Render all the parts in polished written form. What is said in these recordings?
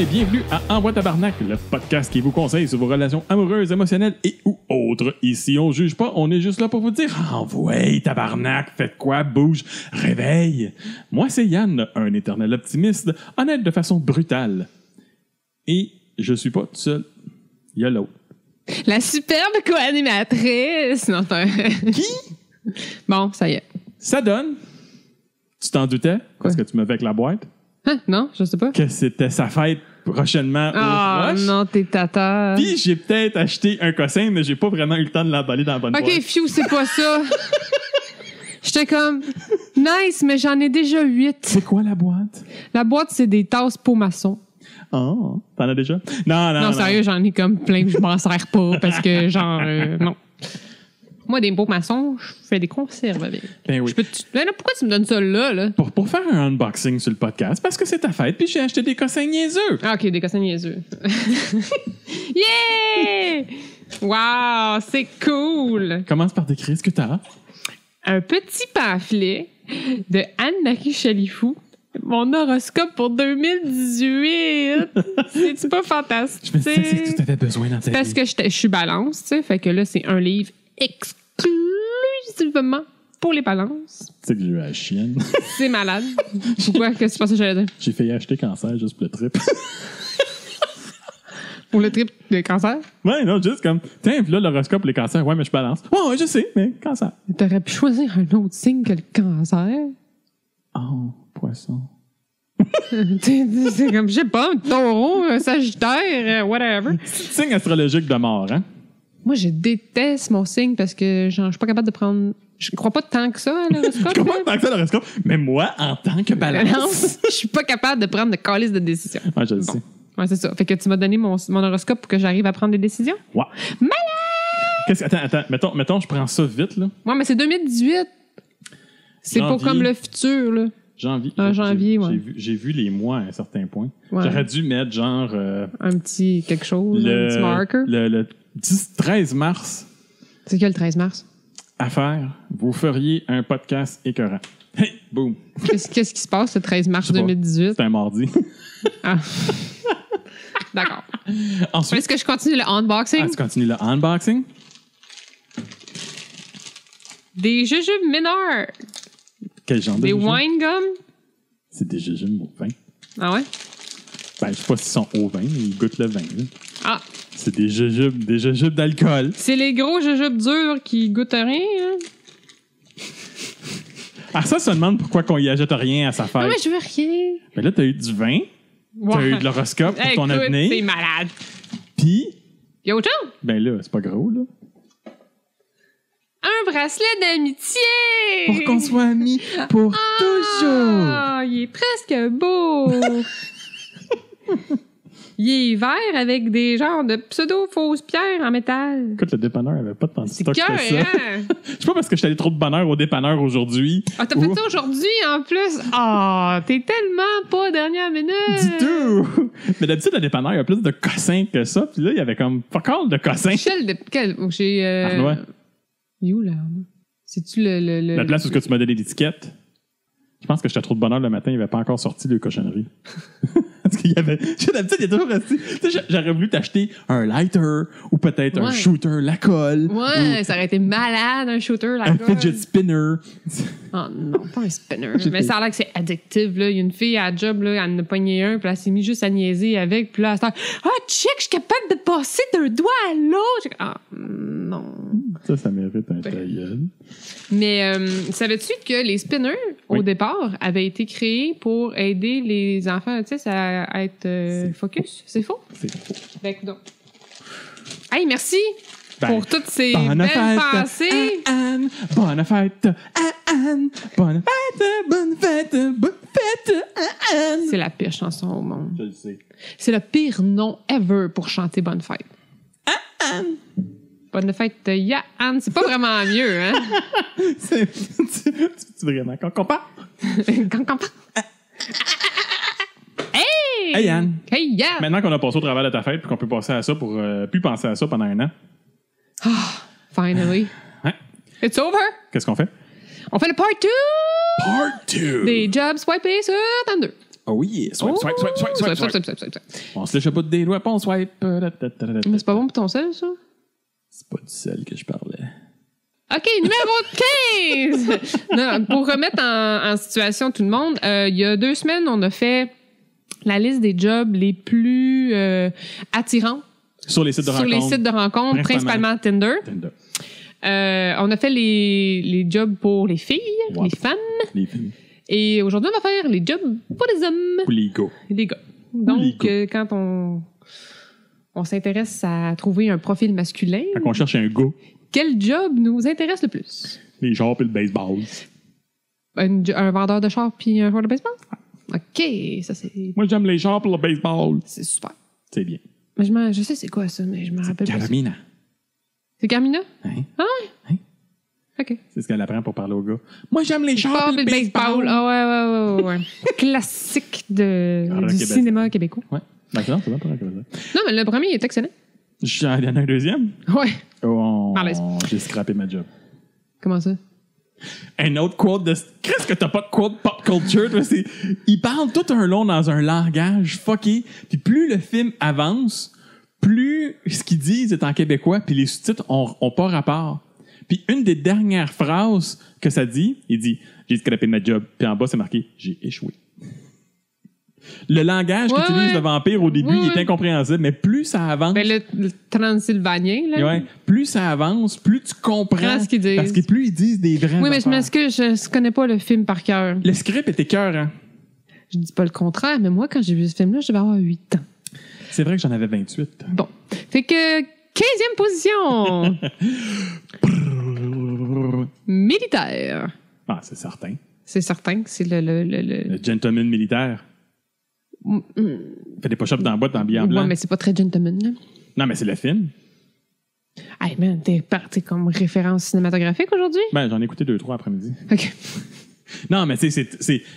et bienvenue à Envoi Tabarnak, le podcast qui vous conseille sur vos relations amoureuses, émotionnelles et ou autres. Ici, on juge pas, on est juste là pour vous dire « Envoie Tabarnak, faites quoi, bouge, réveille ». Moi, c'est Yann, un éternel optimiste, honnête de façon brutale. Et je suis pas tout seul, il y a l'autre. La superbe co-animatrice. Non, Qui? Bon, ça y est. Ça donne. Tu t'en doutais? Parce que tu me fais avec la boîte. Hein? Non, je sais pas. Que c'était sa fête prochainement au Rush. Non, t'es tata. Puis j'ai peut-être acheté un cossin, mais j'ai pas vraiment eu le temps de l'emballer dans la bonne boîte. OK, Fiu, c'est pas ça. J'étais comme, nice, mais j'en ai déjà 8. C'est quoi la boîte? La boîte, c'est des tasses pour maçon. Oh, t'en as déjà? Non. Sérieux, j'en ai comme plein que je m'en sers pas parce que, genre, non. Moi, des beaux maçons, je fais des conserves avec. Ben oui. Mais là, pourquoi tu me donnes ça là? Pour faire un unboxing sur le podcast, parce que c'est ta fête, puis j'ai acheté des cossins niaiseux. Ah, OK, des cossins niaiseux. Yeah! Wow, c'est cool! Commence par décrire ce que t'as. Un petit pamphlet de Anne-Marie Chalifou. Mon horoscope pour 2018. C'est pas fantastique. Je me disais que tu t'avais besoin dans ta vie. Parce que je suis balance, tu sais. Fait que là, c'est un livre exclusivement pour les balances. Tu sais que j'ai eu la chienne. C'est malade. Pourquoi? Qu'est-ce que tu pensais que j'allais dire? J'ai failli acheter cancer juste pour le trip. Pour le trip de cancer? Ouais, non, juste comme, tiens, là, l'horoscope, les cancers, ouais, mais je balance. Ouais, je sais, mais cancer. T'aurais pu choisir un autre signe que le cancer. Oh, poisson. C'est comme, je sais pas, un taureau, un sagittaire, whatever. Signe astrologique de mort, hein? Moi, je déteste mon signe parce que genre, je suis pas capable de prendre... Je crois pas tant que ça à l'horoscope. Je comprends pas tant que ça l'horoscope, mais moi, en tant que balance... Je suis pas capable de prendre de calice de décision. Ouais, je le sais. Ouais, c'est ça. Fait que tu m'as donné mon horoscope pour que j'arrive à prendre des décisions? Ouais. Malade! Attends, mettons, je prends ça vite, là. Ouais, mais c'est 2018. C'est pas Janvier. comme le futur, là. Janvier. Janvier, ouais. J'ai vu les mois à un certain point. Ouais. J'aurais dû mettre genre... Un petit quelque chose, un petit marker. Le 13 mars, C'est que le 13 mars? à faire, vous feriez un podcast écœurant. Hey, boum! Qu'est-ce qui se passe le 13 mars Je sais pas. 2018? C'est un mardi. Ah. D'accord. Ensuite, Est-ce que je continue le unboxing? tu continues le unboxing. Des jujubes mineurs. Quel genre de Des jujubes? wine gum. C'est des jujubes au vin. Ah ouais? Ben, je sais pas s'ils sont au vin, mais ils goûtent le vin. Là. Ah, C'est des jujubes d'alcool. c'est les gros jujubes durs qui goûtent rien. Hein? Ah, ça se demande pourquoi qu'on y ajoute rien à sa fête. Non, mais je veux rien. Mais là, t'as eu du vin, t'as Ouais. eu de l'horoscope pour ton Écoute, c'est avenir, malade. puis, Il y a autre chose? ben là, c'est pas gros, là. Un bracelet d'amitié! Pour qu'on soit amis pour toujours. Ah, il est presque beau! Il est vert avec des genres de pseudo-fausses pierres en métal. Écoute, le dépanneur avait pas tant de C'est stock cœur, que ça. hein? Je sais pas parce que j'étais allé trop de bonheur au dépanneur aujourd'hui. Ah, t'as fait ça aujourd'hui en plus? Ah, t'es tellement pas dernière minute! Du tout! Mais d'habitude, le dépanneur, il y a plus de cossins que ça. Puis là, il y avait comme pas mal de cossins. Michel de... Quel... J'ai... Arnois. Il est où, là? C'est-tu le... La place où tu m'as donné l'étiquette. Je pense que j'étais trop de bonheur le matin, il avait pas encore sorti le cochonnerie. Parce qu'il y avait. D'habitude, il est toujours resté. Tu sais, j'aurais voulu t'acheter un lighter ou peut-être un Ouais. shooter, la colle. Ouais, ça aurait été malade, un shooter, la Un gueule. fidget spinner. Oh non, pas un spinner. J'ai Mais fait- ça a l'air que c'est addictif, là. Il y a une fille à la job, là, elle en a pogné un, puis elle s'est mise juste à niaiser avec, puis là, elle s'est dit, ah, check, je suis capable de passer d'un doigt à l'autre. J'ai dit, ah, non. Ça mérite un ta gueule. Mais savais-tu que les spinners, au Oui. départ, avaient été créés pour aider les enfants autistes à être focus? C'est faux? C'est faux. Ben, donc. Hey, merci Ben, pour toutes ces bonne belles fête pensées. à Anne. Bonne fête à Anne. Bonne fête, bonne fête, bonne fête à Anne. C'est la pire chanson au monde. Je le sais. C'est le pire nom ever pour chanter Bonne fête. Anne. Bonne fête, Anne. C'est pas vraiment mieux, hein? Tu vraiment qu'on compare? Quand Hey! Hey, Anne. Hey, Yann! Maintenant qu'on a passé au travers de ta fête puis qu'on peut passer à ça pour plus penser à ça pendant un an, Finally. hein? It's over! Qu'est-ce qu'on fait? On fait le part 2 Part 2! des jobs swipés sur Tinder. Oh oui, swipe. On se lèche pas des doigts, puis on swipe. Mais c'est pas bon pour ton sel, ça? C'est pas du sel que je parlais. OK, numéro 15! Non, pour remettre en situation tout le monde, il y a 2 semaines, on a fait la liste des jobs les plus attirants Sur les sites de rencontres. Principalement Tinder. On a fait les jobs pour les filles, les femmes. Les filles. Et aujourd'hui, on va faire les jobs pour les hommes. Pour les gars. Les gars. Donc, quand on s'intéresse à trouver un profil masculin... Quand on cherche un gars. Quel job nous intéresse le plus? Les chars puis le baseball. Un vendeur de chars puis un joueur de baseball? OK, ça c'est... Moi, j'aime les chars pour le baseball. C'est super. C'est bien. Mais je sais c'est quoi ça, mais je me rappelle pas. Carmina. C'est Carmina? Hein? Ah ouais? Hein? OK. C'est ce qu'elle apprend pour parler aux gars. Moi, j'aime les chars puis le baseball. Ah ouais. Classique du cinéma québécois. Ouais. Ben, c'est bon pour ça. Non, mais le premier est excellent. J'en ai un deuxième? Ouais. Oh, Malaise. j'ai scrappé ma job. Comment ça? Un autre quote de... Qu'est-ce que t'as pas de quote pop culture? Toi, ils parlent tout un long dans un langage fucké. Puis plus le film avance, plus ce qu'ils disent est en québécois, puis les sous-titres ont pas rapport. Puis une des dernières phrases que ça dit, il dit « J'ai scrappé ma job ». Puis en bas, c'est marqué « J'ai échoué ». Le langage qu'utilise le vampire au début, il est incompréhensible, mais plus ça avance... Ben, le transylvanien, là. Ouais, plus ça avance, plus tu comprends. Ce qu'ils disent. Parce que plus ils disent des vrais Oui, mais affaires. je connais pas le film par cœur. Le script était écœurant. Je dis pas le contraire, mais moi, quand j'ai vu ce film-là, je devais avoir 8 ans. C'est vrai que j'en avais 28. Bon. Fait que 15e position. Militaire. Ah, c'est certain. C'est certain que c'est le... Le gentleman militaire. Fait des push-ups dans la boîte en billet en blanc. Ouais, mais c'est pas très gentleman, là. Non, mais c'est le film. Hey man, t'es parti comme référence cinématographique aujourd'hui? Ben, j'en ai écouté 2-3 après-midi. OK. Non, mais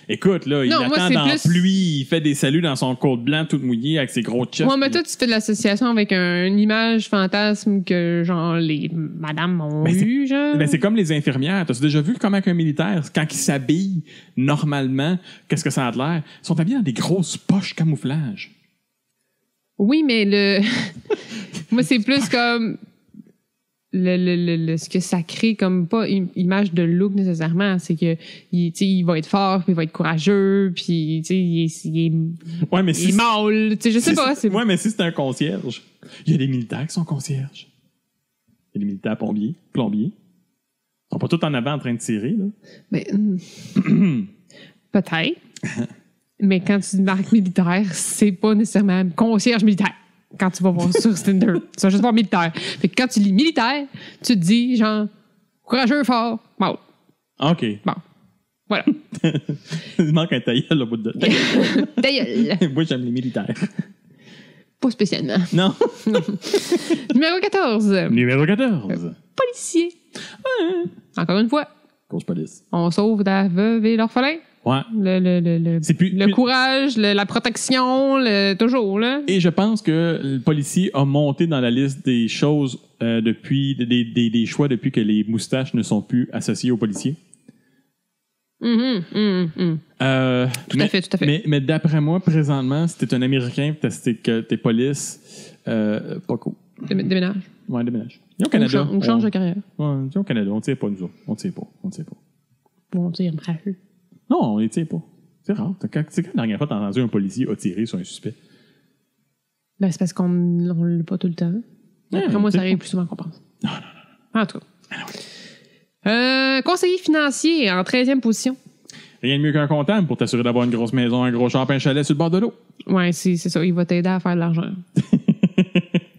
écoute, là, il attend dans la pluie, il fait des saluts dans son côte blanc tout mouillé avec ses gros chests. Ouais, mais toi, tu fais de l'association avec une image fantasme que, genre, les madames ont eu, genre. Ben, c'est comme les infirmières. T'as déjà vu comment un militaire, quand il s'habille normalement, qu'est-ce que ça a de l'air? Ils sont habillés dans des grosses poches camouflage. Oui, mais moi, c'est plus comme... ce que ça crée comme pas une image de look nécessairement, c'est que il va être fort, puis il va être courageux, puis il est mâle, je sais pas. Ouais, mais si c'est un concierge, il y a des militaires qui sont concierges. Il y a des militaires plombiers. Ils sont pas tous en avant en train de tirer, là. Mais, peut-être. Mais quand tu dis marque militaire, c'est pas nécessairement concierge militaire. Quand tu vas voir sur Tinder, tu vas juste voir militaire. Fait que quand tu lis militaire, tu te dis genre courageux, fort, mâle. OK. Bon. Voilà. Il manque un tailleul au bout de... Tailleul. Moi, j'aime les militaires. Pas spécialement. Non. Numéro 14. Numéro 14. Policier. Encore une fois. Coach police. On sauve la veuve et l'orphelin. Ouais. Le courage, la protection, toujours, là. Et je pense que le policier a monté dans la liste des choses depuis, des choix depuis que les moustaches ne sont plus associées aux policiers. Tout à fait. Mais d'après moi, présentement, si t'es un Américain et que t'es police, pas cool. Déménage. Ouais, déménage. Au Canada. On change de carrière. Ouais, au Canada, on tire pas, nous autres. On tire pas. Bon, on tire mal. Non, on les tire pas. C'est rare. C'est quand la dernière fois que t'as entendu un policier a tiré sur un suspect? Ben, c'est parce qu'on ne l'a pas tout le temps. Après moi, ça arrive plus souvent qu'on pense. Non. En tout cas. Conseiller financier en 13e position. Rien de mieux qu'un comptable pour t'assurer d'avoir une grosse maison, un gros champ, un chalet sur le bord de l'eau. Ouais, c'est ça. Il va t'aider à faire de l'argent.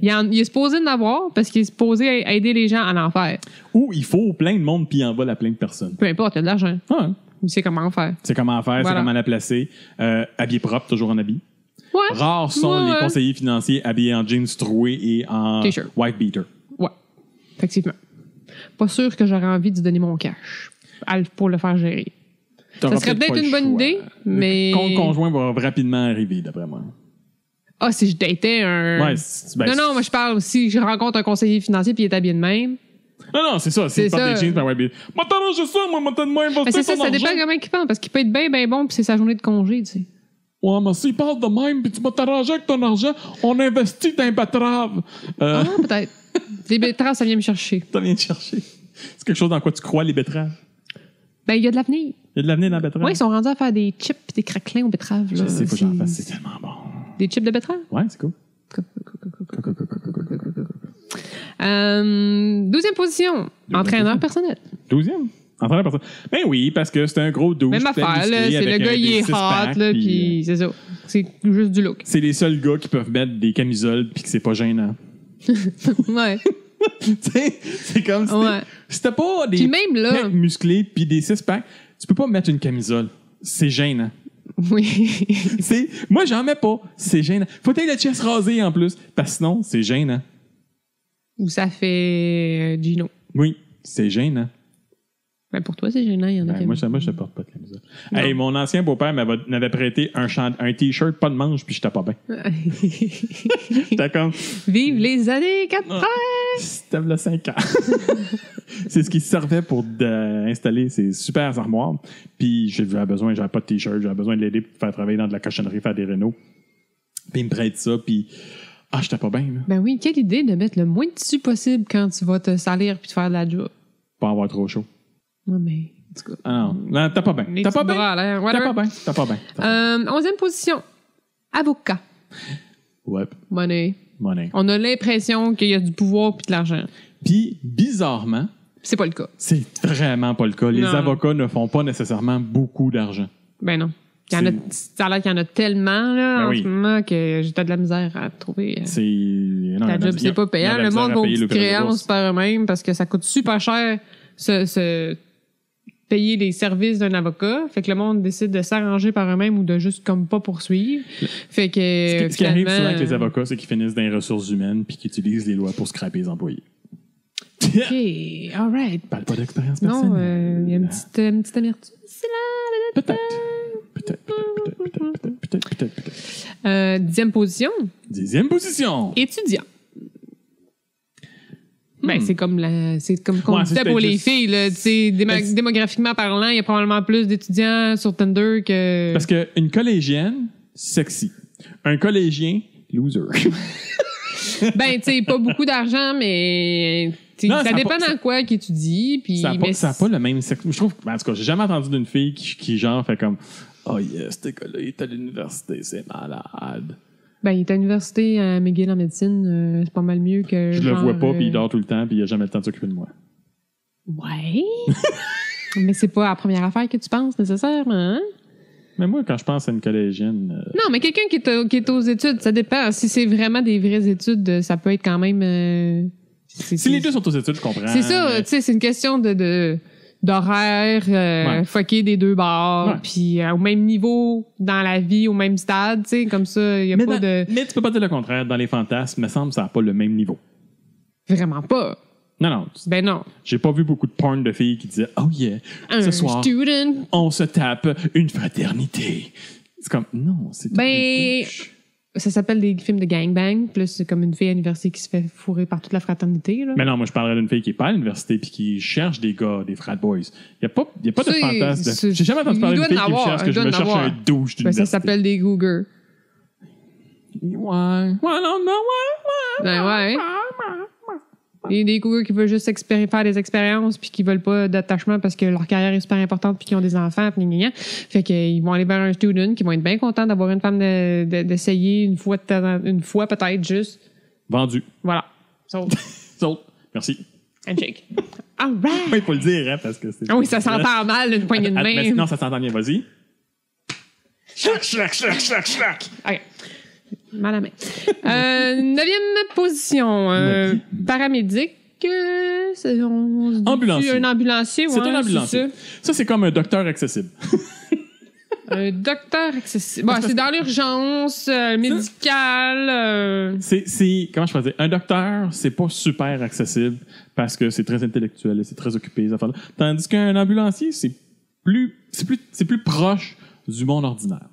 Il est supposé en avoir parce qu'il est supposé aider les gens à en faire. Ou il faut plein de monde puis il en vole à plein de personnes. Peu importe, il y a de l'argent. Ouais. Il sait comment faire. C'est comment faire, c'est comment la placer. Habillé propre, toujours en habit. Ouais. Rares sont les conseillers financiers habillés en jeans troués et en T-shirt. white beater. Ouais, effectivement. Pas sûr que j'aurais envie de donner mon cash pour le faire gérer. Ça serait peut-être une bonne idée, mais... Le conjoint va rapidement arriver, d'après moi. Ah, si je datais un... Ouais, non, moi je parle aussi, je rencontre un conseiller financier puis il est habillé de même. Non, c'est ça. C'est pas des jeans, mais white beater. Moi, t'arranges ça, moi, t'as de même. C'est ça, ça dépend comment il pense, parce qu'il peut être bien bon puis c'est sa journée de congé, tu sais. Ouais, mais s'il parle de même, puis tu vas t'arranger avec ton argent, on investit dans les betteraves. Ah, peut-être. Les betteraves, ça vient me chercher. Ça vient te chercher. C'est quelque chose dans quoi tu crois, les betteraves? Ben, il y a de l'avenir. Il y a de l'avenir dans la betterave? Oui, ils sont rendus à faire des chips et des craquelins aux betteraves. Là. Je sais, faut que j'en fasse, c'est tellement bon. Des chips de betterave? Ouais, c'est cool. 12e position, entraîneur personnel. 12e? Entraîneur personnel. Ben oui, parce que c'est un gros douche. Même affaire, là. C'est le gars, il est hot, là, puis c'est ça. C'est juste du look. C'est les seuls gars qui peuvent mettre des camisoles puis que c'est pas gênant. Ouais. C'est comme si t'as pas des Puis même là, mecs musclés puis des six-packs, tu peux pas mettre une camisole. C'est gênant. oui. Moi, j'en mets pas. C'est gênant. Faut être le chest rasé en plus, parce que sinon, c'est gênant. Ou ça fait Gino. Oui, c'est gênant. Ben pour toi, c'est gênant, il y en a qui Moi, je ne porte pas de camisole. Hey, mon ancien beau-père m'avait prêté un T-shirt, pas de manche, puis j'étais pas bien. J'étais comme... Vive les années 80! C'était là 5 ans. C'est ce qui servait pour installer ces super armoires. Puis j'avais pas de T-shirt, j'avais besoin de l'aider pour faire travailler dans de la cochonnerie, faire des rénaux. Puis il me prête ça, puis... Ah, j'étais pas bien, là. Ben oui, quelle idée de mettre le moins de tissu possible quand tu vas te salir puis te faire de la job. Pas avoir trop chaud. Non, mais... En tout cas, Ah non, t'as pas bien. T'as pas bien. T'as pas bien. 11e position. Avocat. Ouais. Money. Money. On a l'impression qu'il y a du pouvoir puis de l'argent. Puis, bizarrement, C'est pas le cas. c'est vraiment pas le cas. Les Non. avocats ne font pas nécessairement beaucoup d'argent. Ben non. Ça a l'air qu'il y en a tellement là, Ben en oui. ce moment que j'ai de la misère à trouver. C'est... non, La job, c'est pas payant. Le monde va aux petites créances créances. par eux-mêmes parce que ça coûte super cher payer les services d'un avocat. Fait que le monde décide de s'arranger par eux-mêmes ou de juste comme pas poursuivre. Fait que Ce qui arrive finalement, souvent avec les avocats, c'est qu'ils finissent dans les ressources humaines puis qu'ils utilisent les lois pour scraper les employés. OK, all right. Parle pas d'expérience Non, personnelle. il y a une petite amertume. C'est là. Peut-être. 10e position, 10e position. étudiant. Ben, c'est comme qu'on Ouais, disait c'est pour les juste- filles, là. Tu sais, démographiquement parlant, il y a probablement plus d'étudiants sur Tinder que. Parce qu'une collégienne, sexy. Un collégien, loser. Ben, tu sais, pas beaucoup d'argent, mais. Tu sais, Non, ça ça dépend a pas- dans quoi qu'ils étudient. Puis, Ça n'a mais pas le même sexe. Je trouve, en tout cas, j'ai jamais entendu d'une fille qui genre fait comme oh yes, ce gars-là, il est à l'université, c'est malade. Ben, il est à l'université à McGill en médecine, c'est pas mal mieux que. Je le genre, vois pas, puis il dort tout le temps, puis il a jamais le temps de s'occuper de moi. Ouais. Mais c'est pas la première affaire que tu penses nécessairement, hein? Mais moi, quand je pense à une collégienne, Non, mais quelqu'un qui est aux études, ça dépend. Si c'est vraiment des vraies études, ça peut être quand même. si les deux sont aux études, je comprends. C'est ça, mais- tu sais, c'est une question d'horaire, Ouais. fucké des deux bords, Ouais. puis au même niveau dans la vie, au même stade, tu sais, comme ça, il y a pas de... Mais tu peux pas dire le contraire. Dans les fantasmes, me semble que ça n'a pas le même niveau. Vraiment pas. Non. Ben non. J'ai pas vu beaucoup de porn de filles qui disaient oh yeah, ce Un soir, student. on se tape une fraternité. C'est comme, non, c'est toutes Ben, des douches. Ça s'appelle des films de gangbang, plus c'est comme une fille à l'université qui se fait fourrer par toute la fraternité, là. Mais non, moi, je parlerais d'une fille qui est pas à l'université puis qui cherche des gars, des frat boys. Il n'y a pas de C'est- fantasme. J'ai jamais entendu il parler d'une doit fille en qui me avoir, cherche, que il je doit me en cherche avoir. un douche Ben, d'université. ça s'appelle des Googers. Ouais, non, Ben ouais. Et des cougars qui veulent juste faire des expériences puis qui veulent pas d'attachement parce que leur carrière est super importante puis qu'ils ont des enfants puis gna, gna, gna. Fait qu'ils vont aller vers un student qui vont être bien contents d'avoir une femme d'essayer une fois peut-être juste. Vendu. Voilà. So, Saute. Merci. handshake. All right. Il faut le dire, hein, parce que c'est... Ah oui, ça s'entend mal, une poignée de main. Non, ça s'entend bien. Vas-y. Schlac. OK. Mal à main. 9e position. Paramédic. On se dit Ambulancier. Un ambulancier, C'est ouais, un ambulancier. Ça, c'est comme un docteur accessible. Un docteur accessible. Bon, c'est dans l'urgence médicale. Comment je peux dire? Un docteur, c'est pas super accessible parce que c'est très intellectuel et c'est très occupé, les affaires-là. Tandis qu'un ambulancier, c'est plus proche du monde ordinaire.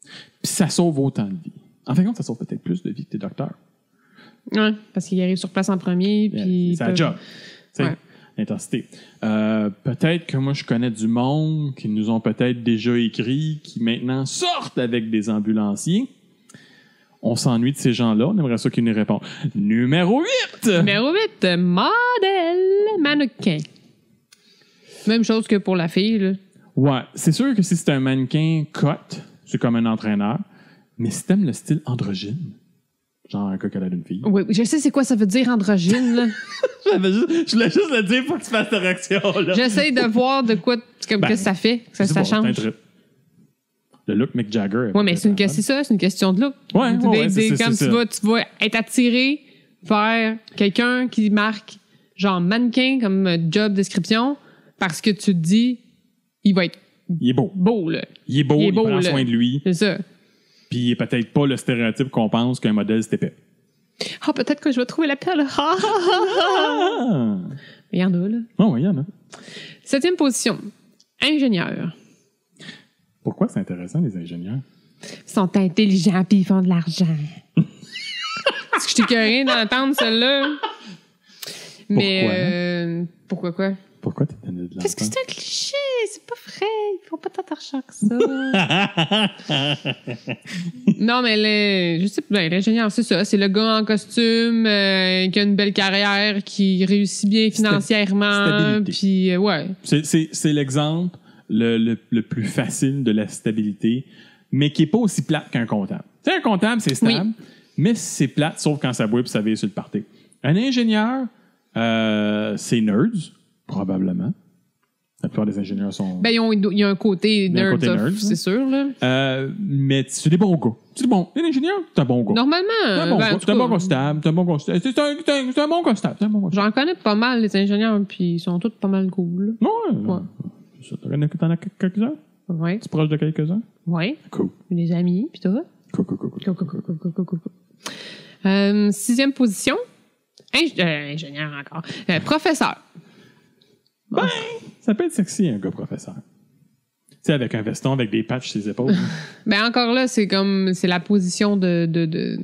Puis ça sauve autant de vies. En fin de compte, ça sauve peut-être plus de vies que tes docteurs. Ouais, parce qu'il arrive sur place en premier. Puis C'est un job. Ouais. l'intensité. Peut-être que moi, je connais du monde qui nous ont peut-être déjà écrit, qui maintenant sortent avec des ambulanciers. On s'ennuie de ces gens-là. On aimerait ça qu'ils nous répondent. Numéro 8! Numéro 8, modèle mannequin. Même chose que pour la fille, là. Ouais, c'est sûr que si c'est un mannequin cut, c'est comme un entraîneur. Mais si t'aimes le style androgyne, genre un coq à d'une fille. Oui, je sais c'est quoi ça veut dire androgyne, là. Je voulais juste le dire pour que tu fasses ta réaction, là. J'essaie de voir de quoi comme que ça fait, que ça change. Le look Mick Jagger. Oui, mais c'est une question de look. Ouais, Quand tu vas être attiré vers quelqu'un qui marque genre mannequin comme job description parce que tu te dis, il est beau, là. Il est beau, il prend soin de lui. C'est ça. Puis il est peut-être pas le stéréotype qu'on pense qu'un modèle, c'est épais. Ah, peut-être que je vais trouver la perle. Il y en a, là. Oh, oui, il y en a. 7e position. Ingénieur. Pourquoi c'est intéressant, les ingénieurs? Ils sont intelligents puis ils font de l'argent. Est-ce que je t'ai curé d'entendre celle-là? Mais pourquoi quoi? Pourquoi t'es donné de l'argent? Parce que c'est un cliché, c'est pas vrai. Ils font pas tant d'argent que ça. Non, mais je sais pas, l'ingénieur, c'est ça. C'est le gars en costume qui a une belle carrière, qui réussit bien financièrement. Puis, ouais. C'est l'exemple le plus facile de la stabilité, mais qui est pas aussi plate qu'un comptable. Tu sais, un comptable, c'est stable, mais c'est plate, sauf quand ça boit et ça vire sur le party. Un ingénieur, c'est nerds, probablement. La plupart des ingénieurs sont... Ben, il y a un côté nerds, c'est sûr, là. Mais c'est des bons gars. C'est bon. Un ingénieur, c'est un bon gars. Normalement. C'est un bon gars stable. C'est un bon gars stable. C'est un bon gars stable. J'en connais pas mal, les ingénieurs, puis ils sont tous pas mal cool. Ouais. T'en as quelques-uns? Ouais. Tu es proche de quelques-uns? Ouais. Cool. Les amis, puis tout. Cool. 6e position. Ingénieur encore. Professeur. Bon. Ben, ça peut être sexy, un gars professeur. Tu sais, avec un veston, avec des patchs sur ses épaules. Ben, encore là, c'est la position de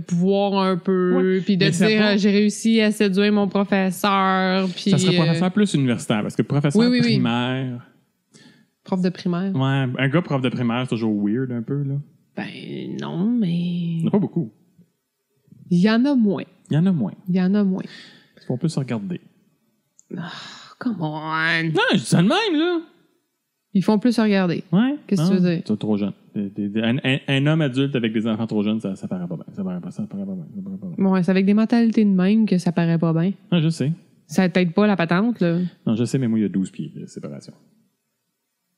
pouvoir un peu, puis de dire j'ai réussi à séduire mon professeur. Puis, ça serait professeur plus universitaire, parce que professeur primaire. Prof de primaire. Ouais, un gars prof de primaire, c'est toujours weird un peu, là. Ben, non, mais. Il n'y en a pas beaucoup. Il y en a moins. Il y en a moins. Parce qu'on peut se regarder. Come on. Non, je dis ça de même, là. Ils font plus se regarder. Ouais. Qu'est-ce que tu veux dire? C'est trop jeune. Un homme adulte avec des enfants trop jeunes, ça paraît pas bien. Ça paraît pas bien. Ouais, c'est avec des mentalités de même que ça paraît pas bien. Ah, je sais. Ça t'aide pas la patente, là. Non, je sais, mais moi, il y a 12 pieds de séparation.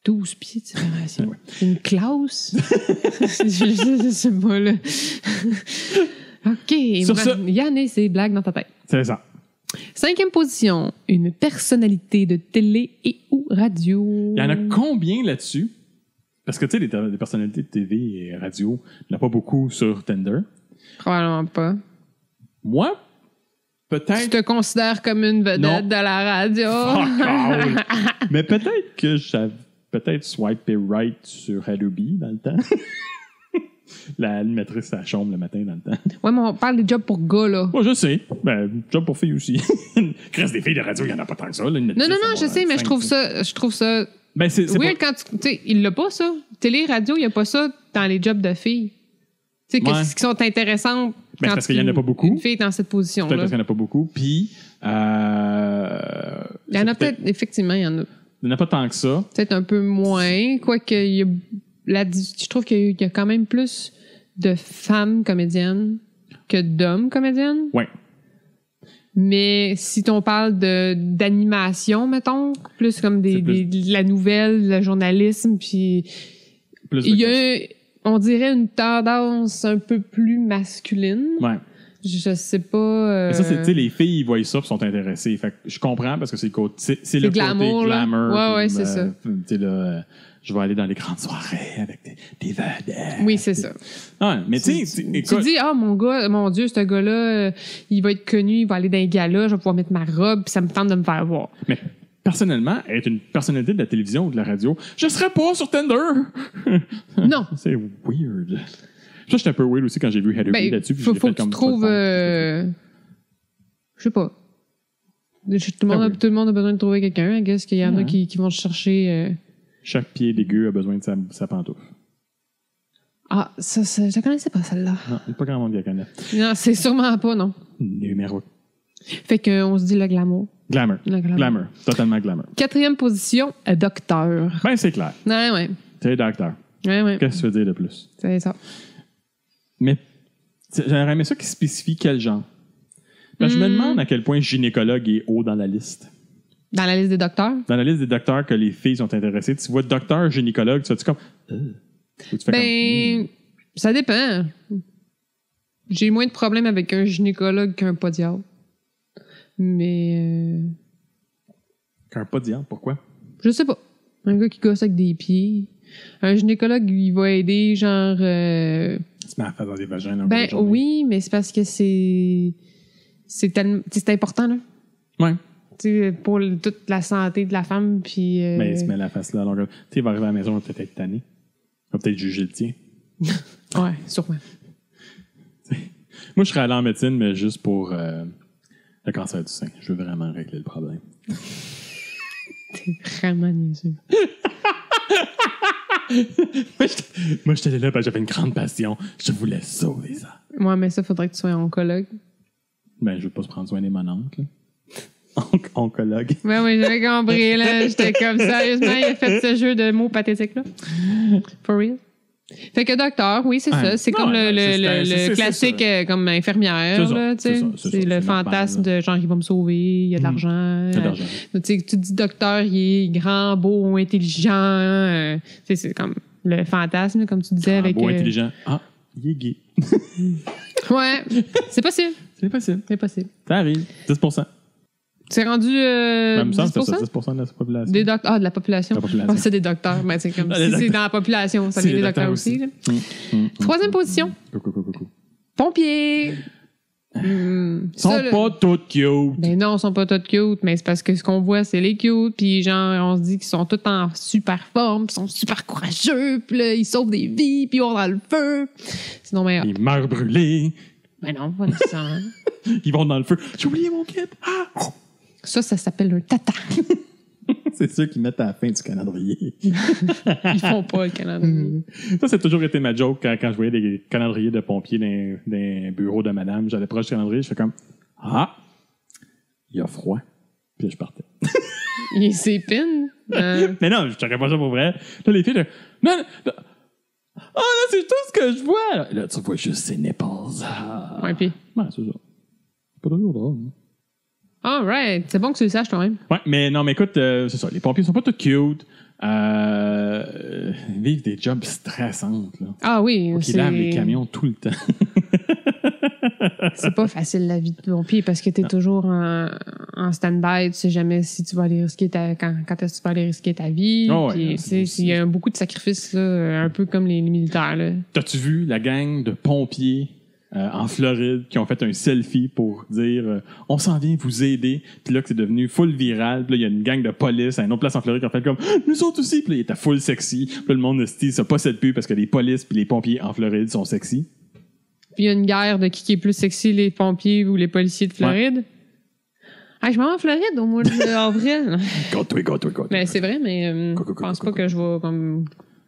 12 pieds de séparation? Ouais. Une classe? je sais pas, là. OK. Sur ça, Yann et ses blagues dans ta tête. C'est ça. 5e position, une personnalité de télé et ou radio. Il y en a combien là-dessus? Parce que, tu sais, les personnalités de TV et radio, il n'y en a pas beaucoup sur Tinder. Probablement pas. Moi, peut-être... Tu te considères comme une vedette de la radio? Mais peut-être que j'avais swipé right sur Adobe dans le temps. L'animatrice à la chambre le matin dans le temps. Ouais, mais on parle des jobs pour gars, là. Ouais, je sais. Ben, job pour filles aussi. Reste des filles de radio, il n'y en a pas tant que ça. Là, non, je sais, mais je trouve ça ben, c'est weird quand tu sais, il l'a pas, ça. Télé, radio, il n'y a pas ça dans les jobs de filles. Tu sais, qu'est-ce qui sont intéressantes ben, quand parce qu'il y en a pas beaucoup. Une fille est dans cette position-là. Peut-être parce qu'il n'y en a pas beaucoup. Puis, il y en a peut-être, effectivement, il y en a. Il n'y en a pas tant que ça. Peut-être un peu moins. Quoique, je trouve qu'il y a quand même plus de femmes comédiennes que d'hommes comédiennes. Oui. Mais si on parle d'animation, mettons, plus comme de la nouvelle, le journalisme, puis il y a, on dirait, une tendance un peu plus masculine. Ouais. Je sais pas. Mais ça, c'est, tu sais, les filles, ils voient ça et sont intéressées. Fait que je comprends parce que c'est le côté glamour. Ouais, c'est ça. Tu sais, là, je vais aller dans les grandes soirées avec des vedettes. Oui, c'est ça. Ouais, mais tu sais, tu dis, mon Dieu, ce gars-là, il va être connu, il va aller dans les galas, je vais pouvoir mettre ma robe, puis ça me tente de me faire voir. Mais personnellement, être une personnalité de la télévision ou de la radio, je serais pas sur Tinder. Non. C'est weird. Ça, j'étais un peu weird aussi quand j'ai vu Heather B là-dessus. Faut que tu trouves... je sais pas. Tout le monde a besoin de trouver quelqu'un. Qu'est-ce qu'il y en a qui vont chercher... Chaque pied dégueu a besoin de sa pantoufle. Ah, ça, je la connaissais pas, celle-là. Non, il n'y a pas grand monde qui la connaît. Non, c'est sûrement pas, non. Numéro. Fait qu'on se dit le glamour. Glamour. Glamour. Totalement glamour. 4e position, docteur. Ben, c'est clair. Ouais. T'es docteur. Ouais. Qu'est-ce que tu veux dire de plus? C'est ça. Mais j'aurais aimé ça qui spécifie quel genre. Parce que je me demande à quel point gynécologue est haut dans la liste. Dans la liste des docteurs? Dans la liste des docteurs que les filles sont intéressées, tu vois docteur gynécologue, tu fais-tu comme... Ou tu fais ça dépend. J'ai moins de problèmes avec un gynécologue qu'un podiatre. Mais... Qu'un podiatre, pourquoi? Je sais pas. Un gars qui gosse avec des pieds. Un gynécologue, il va aider, genre... Tu te mets à faire dans des vagins. Oui, mais c'est parce que c'est important, là. Ouais. Tu sais, pour toute la santé de la femme, puis... Mais il se met la face là. Tu sais, il va arriver à la maison, il va peut-être être tanné. Il va peut-être juger le tien. Ouais, sûrement. Moi, je serais allé en médecine, mais juste pour le cancer du sein. Je veux vraiment régler le problème. T'es vraiment niaiseux. Moi, j'étais là parce que j'avais une grande passion. Je voulais sauver ça. Ouais, mais ça, faudrait que tu sois oncologue. Ben, je veux pas se prendre soin des mononques, là. Oncologue. Ben oui, j'avais compris, là. J'étais comme, sérieusement, il a fait ce jeu de mots pathétiques, là. For real. Fait que docteur, oui, c'est ça. C'est comme le classique comme infirmière, là, tu sais. C'est le fantasme de genre, il va me sauver, il y a de l'argent. Tu sais, tu dis docteur, il est grand, beau, intelligent. C'est comme le fantasme, comme tu disais. Avec beau, intelligent. Ah, il est gay. Ouais, c'est possible. C'est possible. C'est possible. Ça arrive. 10%. C'est rendu 10%? Ça, c'est ça, 10% de la population. Des docteurs. Ah, de la population. Ah, c'est des docteurs. Mais c'est comme si c'est dans la population, ça vient des docteurs aussi. Là. 3e position. Coucou. Pompiers. Ils sont pas toutes cute. Ben non, ils sont pas toutes cute, mais c'est parce que ce qu'on voit, c'est les cute. Puis genre, on se dit qu'ils sont tous en super forme, puis ils sont super courageux, puis là, ils sauvent des vies, puis ils vont dans le feu. Sinon, ben... Ils meurent brûlés. Ben non, pas nécessairement. Ils vont dans le feu. J'ai oublié mon kit. Ah! Ça s'appelle un tata. C'est ceux qui mettent à la fin du calendrier. Ils font pas le calendrier. Ça, c'est toujours été ma joke quand je voyais des calendriers de pompiers dans un bureau de madame. J'allais proche du calendrier, je fais comme ah, il y a froid. Puis je partais. Il s'épine. Mais non, je ne pas ça pour vrai. Là, les filles, non. Oh là, c'est tout ce que je vois. Là, tu vois juste ses nipples. Ah. Ouais, puis. Ouais, c'est ça. C'est pas toujours drôle. Hein. All right. C'est bon que tu le saches quand même. Ouais, mais non, mais écoute, c'est ça. Les pompiers sont pas tous cute. Vivent des jobs stressantes. Là. Ah oui. Ils lavent les camions tout le temps. C'est pas facile la vie de pompier parce que t'es toujours en stand-by. Tu sais jamais si tu vas aller risquer quand est-ce que tu vas aller risquer ta vie. Oh, puis, il y a beaucoup de sacrifices, là, un peu comme les militaires. Là. T'as-tu vu la gang de pompiers en Floride qui ont fait un selfie pour dire on s'en vient vous aider, puis là que c'est devenu full viral, puis là il y a une gang de police à une autre place en Floride qui ont fait comme nous autres aussi, puis là il était full sexy, puis là le monde se dit ça possède plus parce que les polices puis les pompiers en Floride sont sexy. Puis il y a une guerre de qui est plus sexy, les pompiers ou les policiers de Floride. Ouais. Ah, je m'en vais en Floride au mois d'avril. Go. Mais c'est vrai, mais je pense pas que je vais comme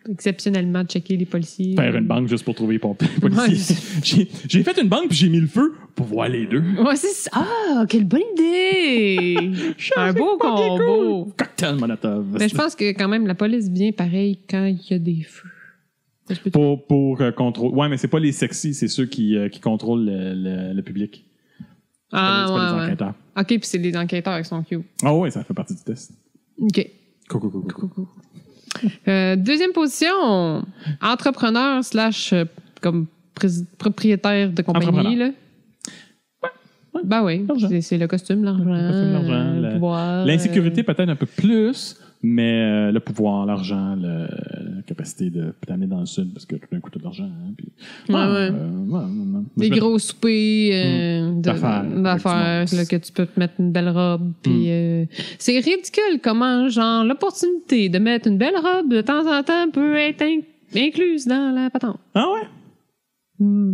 exceptionnellement checker les policiers. Faire une banque juste pour trouver les policiers. Ouais, j'ai fait une banque puis j'ai mis le feu pour voir les deux. Ouais, c'est ça. Ah, quelle bonne idée! Un beau combo. Cool. Cocktail Molotov. Mais je pense que quand même la police vient pareil quand il y a des feux. Pour contrôler. Ouais, mais c'est pas les sexy, c'est ceux qui contrôlent le public. Ah, c'est pas les enquêteurs. OK, puis c'est les enquêteurs qui sont cute. Ah ouais, ça fait partie du test. OK. Coucou. Deuxième position, entrepreneur / comme propriétaire de compagnie. Là. Ouais. Ben oui, c'est le costume, l'argent, le pouvoir. L'insécurité peut-être un peu plus, mais le pouvoir, l'argent, la capacité de t'amener dans le sud parce que tout d'un coup t'as de l'argent. Hein, puis, des gros soupers d'affaires là, que tu peux te mettre une belle robe. Puis c'est ridicule comment genre l'opportunité de mettre une belle robe de temps en temps peut être incluse dans la patente. Ah ouais?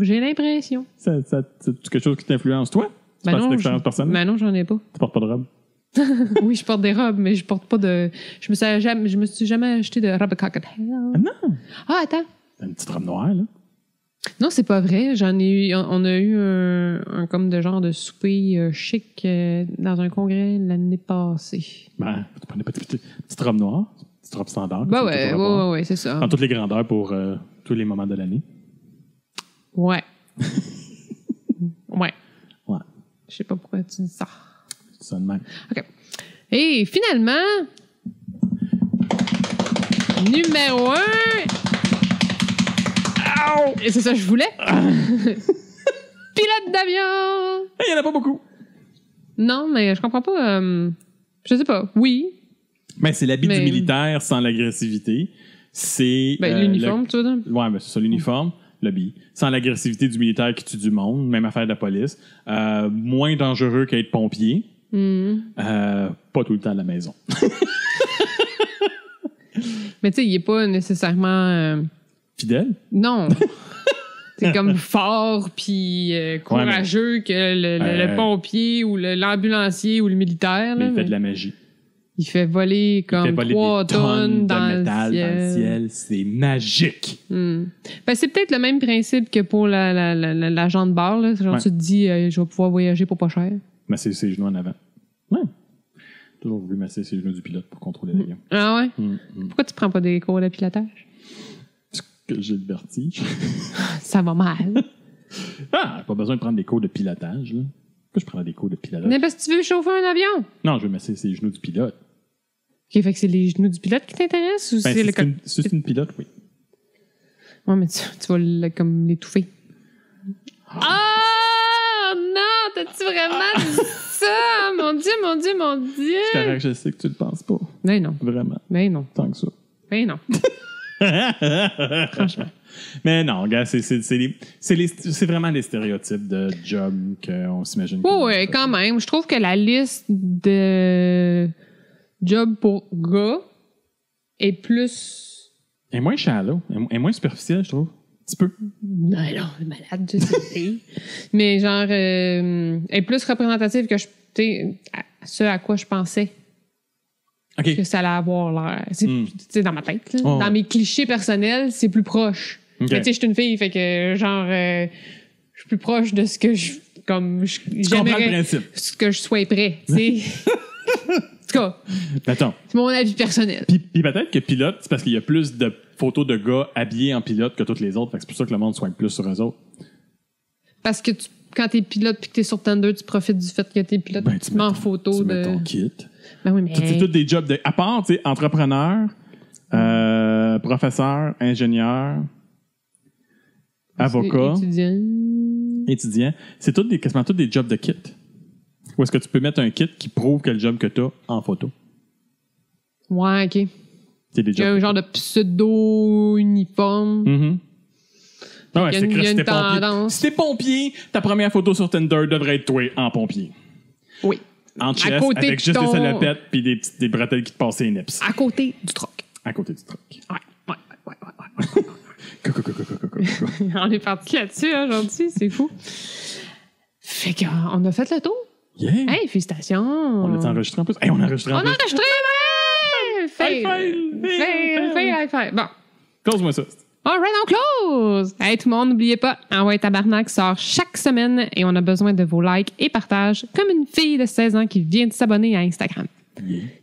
J'ai l'impression. C'est quelque chose qui t'influence toi? Ben non, expérience personnelle? Ben non, j'en ai pas. Tu portes pas de robe? Oui, je porte des robes, mais je porte pas de... Je me suis jamais acheté de robe cocktail. Ah non! Ah, attends. T'as une petite robe noire, là. Non, c'est pas vrai. On a eu un comme de genre de souper chic dans un congrès l'année passée. Ben, tu prenais pas de petite robe noire, petite robe standard. Ben ouais, c'est ça. Dans toutes les grandeurs pour tous les moments de l'année. Ouais. Ouais. Ouais. Je sais pas pourquoi tu dis ça. C'est ça de même. OK. Et finalement, numéro 1. Et c'est ça que je voulais. Pilote d'avion. Il y en a pas beaucoup. Non, mais je comprends pas. Je sais pas. Oui. Ben, c'est l'habit du militaire sans l'agressivité. C'est. L'uniforme, tu veux dire? Ouais, ben, c'est ça, l'uniforme. L'habit. Sans l'agressivité du militaire qui tue du monde. Même affaire de la police. Moins dangereux qu'être pompier. Pas tout le temps à la maison. Mais tu sais, il est pas nécessairement... Fidèle? Non. C'est comme fort puis courageux que le pompier ou l'ambulancier ou le militaire. Mais là, il fait de la magie. Il fait voler comme 3 tonnes de métal dans le ciel. C'est magique. Ben, c'est peut-être le même principe que pour l'agent de bar. Là. Genre, tu te dis, je vais pouvoir voyager pour pas cher. Masser ses genoux en avant. Ouais. Toujours voulu masser ses genoux du pilote pour contrôler l'avion. Ah ouais? Pourquoi tu prends pas des cours de pilotage? Parce que j'ai le vertige. Ça va mal. Pas besoin de prendre des cours de pilotage. Là. Pourquoi je prends des cours de pilotage? Mais parce que tu veux chauffer un avion. Non, je veux masser ses genoux du pilote. OK, fait que c'est les genoux du pilote qui t'intéressent ou Ben, c'est le c'est une pilote, oui. Ouais, mais tu vas comme l'étouffer. Ah! Non! T'as-tu vraiment dit ça? Mon Dieu, mon Dieu, mon Dieu! C'est correct, je sais que tu le penses pas. Mais non. Vraiment. Mais non. Tant que ça. Mais non. Franchement. Mais non, gars, c'est vraiment les stéréotypes de job qu'on s'imagine. Oui, quand même. Je trouve que la liste de jobs pour gars est plus... Elle est moins shallow. Elle est moins superficielle, je trouve. Un petit peu. Non, malade, je sais. Mais genre, elle est plus représentative que ce à quoi je pensais. OK. Que ça allait avoir l'air. C'est dans ma tête. Là. Oh, dans mes clichés personnels, c'est plus proche. Okay. Mais tu sais, je suis une fille, fait que genre, je suis plus proche de ce que j'aimerais, ce que je souhaiterais. En tout cas, attends. C'est mon avis personnel. Puis peut-être que pilote, c'est parce qu'il y a plus de photos de gars habillés en pilote que toutes les autres. Fait que c'est pour ça que le monde soigne plus sur eux autres. Parce que quand t'es pilote puis que t'es sur Tinder, tu profites du fait que t'es pilote. Ben, tu mets en photo tu de... mets ton kit. Ben oui, mais... C'est tous des jobs de... À part, tu sais, entrepreneur, professeur, ingénieur, avocat, étudiant. C'est quasiment tous des jobs de kit. Ou est-ce que tu peux mettre un kit qui prouve que le job que tu as en photo? Ouais, OK. C'est des jobs. Il y a un genre de pseudo-uniforme. Mm-hmm. Ah ouais, Il y a une pompier. tendance. Si t'es pompier, ta première photo sur Tinder devrait être toi en pompier. Oui. En chest, avec juste des salopettes puis des bretelles qui te passent les nips. À côté du troc. À côté du truc. Ouais. Coucou. On est parti là-dessus aujourd'hui, c'est fou. Fait qu'on a fait le tour. Yeah! Hey, félicitations! On l'a enregistré en plus? Hey, on a enregistré en plus! On a enregistré! High five! Bon. Close-moi ça. All right, on close! Hey, tout le monde, n'oubliez pas, Envoyez Tabarnak sort chaque semaine et on a besoin de vos likes et partages comme une fille de 16 ans qui vient de s'abonner à Instagram.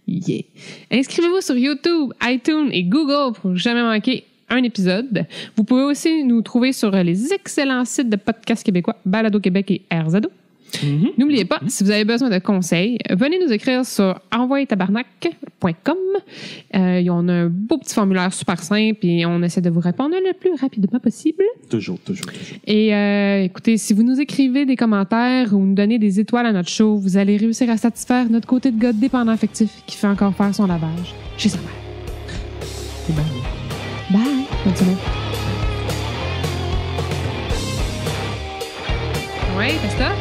Yeah. Inscrivez-vous sur YouTube, iTunes et Google pour jamais manquer un épisode. Vous pouvez aussi nous trouver sur les excellents sites de podcasts québécois Balado Québec et RZO. Mm-hmm. N'oubliez pas, si vous avez besoin de conseils, venez nous écrire sur envoyetabarnak.com. On a un beau petit formulaire super simple et on essaie de vous répondre le plus rapidement possible. Toujours. Et écoutez, si vous nous écrivez des commentaires ou nous donnez des étoiles à notre show, vous allez réussir à satisfaire notre côté de gars dépendant affectif qui fait encore faire son lavage chez sa mère. Et bye. Bye! Bonne semaine. Ouais, c'est ça?